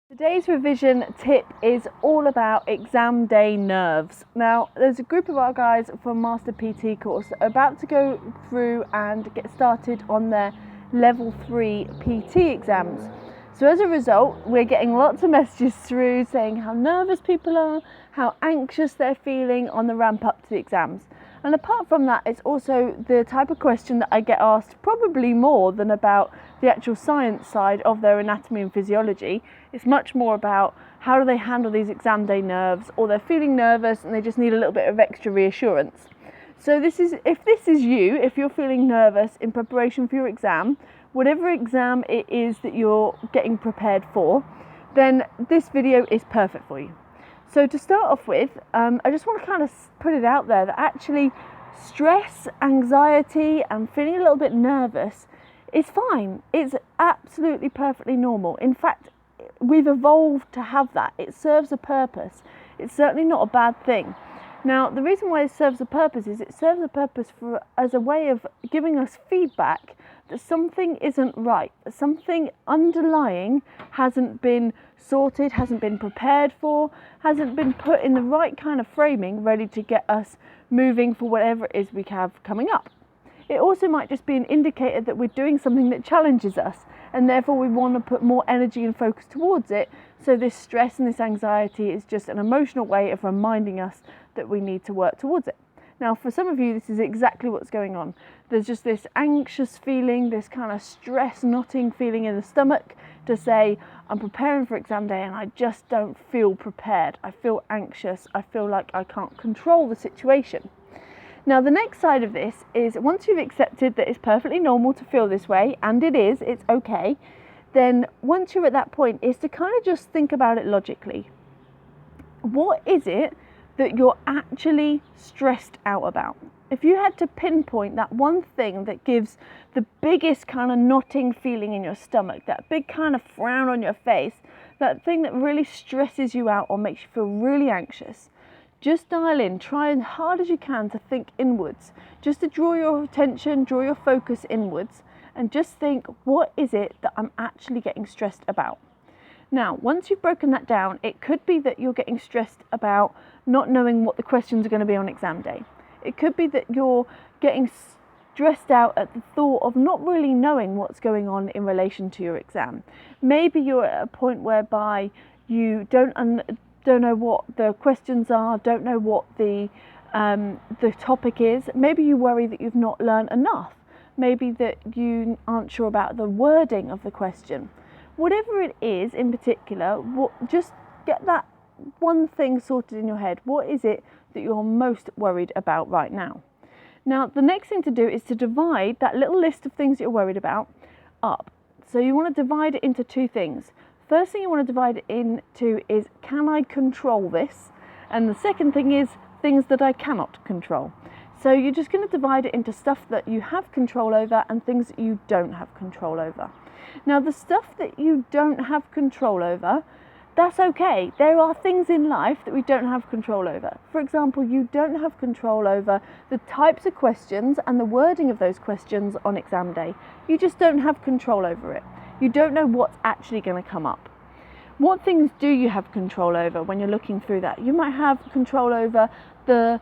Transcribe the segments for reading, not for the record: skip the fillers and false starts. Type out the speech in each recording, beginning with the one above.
Today's revision tip is all about exam day nerves. Now, there's a group of our guys from Master PT course that are about to go through and get started on their level 3 PT exams. So as a result, we're getting lots of messages through saying how nervous people are, how anxious they're feeling on the ramp up to the exams. And apart from that, it's also the type of question that I get asked probably more than about the actual science side of their anatomy and physiology. It's much more about how do they handle these exam day nerves, or they're feeling nervous and they just need a little bit of extra reassurance. So if this is you, if you're feeling nervous in preparation for your exam, whatever exam it is that you're getting prepared for, then this video is perfect for you. So to start off with, I just want to kind of put it out there that actually stress, anxiety and feeling a little bit nervous is fine. It's absolutely perfectly normal. In fact, we've evolved to have that. It serves a purpose. It's certainly not a bad thing. Now, the reason why it serves a purpose is it serves a purpose as a way of giving us feedback that something isn't right, that something underlying hasn't been sorted, hasn't been prepared for, hasn't been put in the right kind of framing, ready to get us moving for whatever it is we have coming up. It also might just be an indicator that we're doing something that challenges us, and therefore we want to put more energy and focus towards it. So this stress and this anxiety is just an emotional way of reminding us that we need to work towards it. Now, for some of you, this is exactly what's going on. There's just this anxious feeling, this kind of stress knotting feeling in the stomach to say, I'm preparing for exam day and I just don't feel prepared. I feel anxious. I feel like I can't control the situation. Now, the next side of this is once you've accepted that it's perfectly normal to feel this way, and it's okay, then once you're at that point is to kind of just think about it logically. What is it that you're actually stressed out about? If you had to pinpoint that one thing that gives the biggest kind of knotting feeling in your stomach, that big kind of frown on your face, that thing that really stresses you out or makes you feel really anxious, just dial in, try as hard as you can to think inwards, just to draw your attention, draw your focus inwards, and just think, what is it that I'm actually getting stressed about? Now, once you've broken that down, it could be that you're getting stressed about not knowing what the questions are going to be on exam day. It could be that you're getting stressed out at the thought of not really knowing what's going on in relation to your exam. Maybe you're at a point whereby you don't know what the questions are, don't know what the topic is. Maybe you worry that you've not learned enough. Maybe that you aren't sure about the wording of the question. Whatever it is in particular, just get that one thing sorted in your head. What is it that you're most worried about right now? Now, the next thing to do is to divide that little list of things that you're worried about up. So you want to divide it into two things. First thing you want to divide it into is, can I control this? And the second thing is things that I cannot control. So you're just going to divide it into stuff that you have control over and things that you don't have control over. Now, the stuff that you don't have control over, that's okay. There are things in life that we don't have control over. For example, you don't have control over the types of questions and the wording of those questions on exam day. You just don't have control over it. You don't know what's actually going to come up. What things do you have control over when you're looking through that? You might have control over the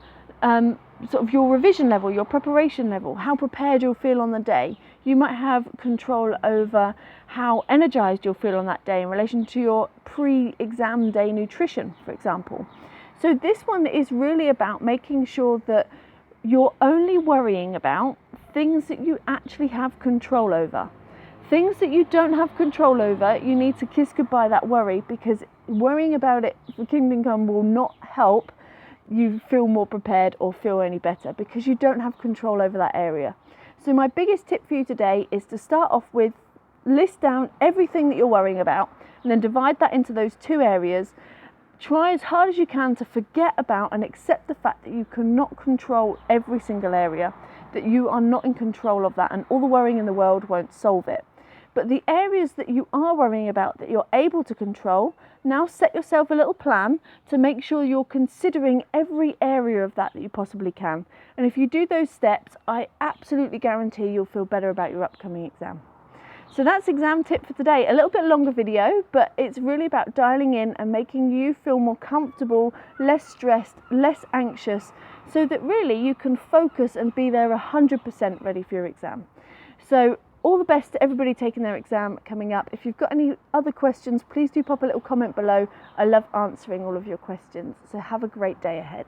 sort of your revision level, your preparation level, how prepared you'll feel on the day. You might have control over how energized you'll feel on that day in relation to your pre-exam day nutrition, for example. So this one is really about making sure that you're only worrying about things that you actually have control over. Things that you don't have control over, you need to kiss goodbye that worry, because worrying about it for Kingdom Come will not help you feel more prepared or feel any better, because you don't have control over that area. So my biggest tip for you today is to start off with, list down everything that you're worrying about and then divide that into those two areas. Try as hard as you can to forget about and accept the fact that you cannot control every single area, that you are not in control of that, and all the worrying in the world won't solve it. But the areas that you are worrying about that you're able to control, now set yourself a little plan to make sure you're considering every area of that you possibly can. And if you do those steps, I absolutely guarantee you'll feel better about your upcoming exam. So that's exam tip for today. A little bit longer video, but it's really about dialing in and making you feel more comfortable, less stressed, less anxious, so that really you can focus and be there 100% ready for your exam. So all the best to everybody taking their exam coming up. If you've got any other questions, please do pop a little comment below. I love answering all of your questions. So have a great day ahead.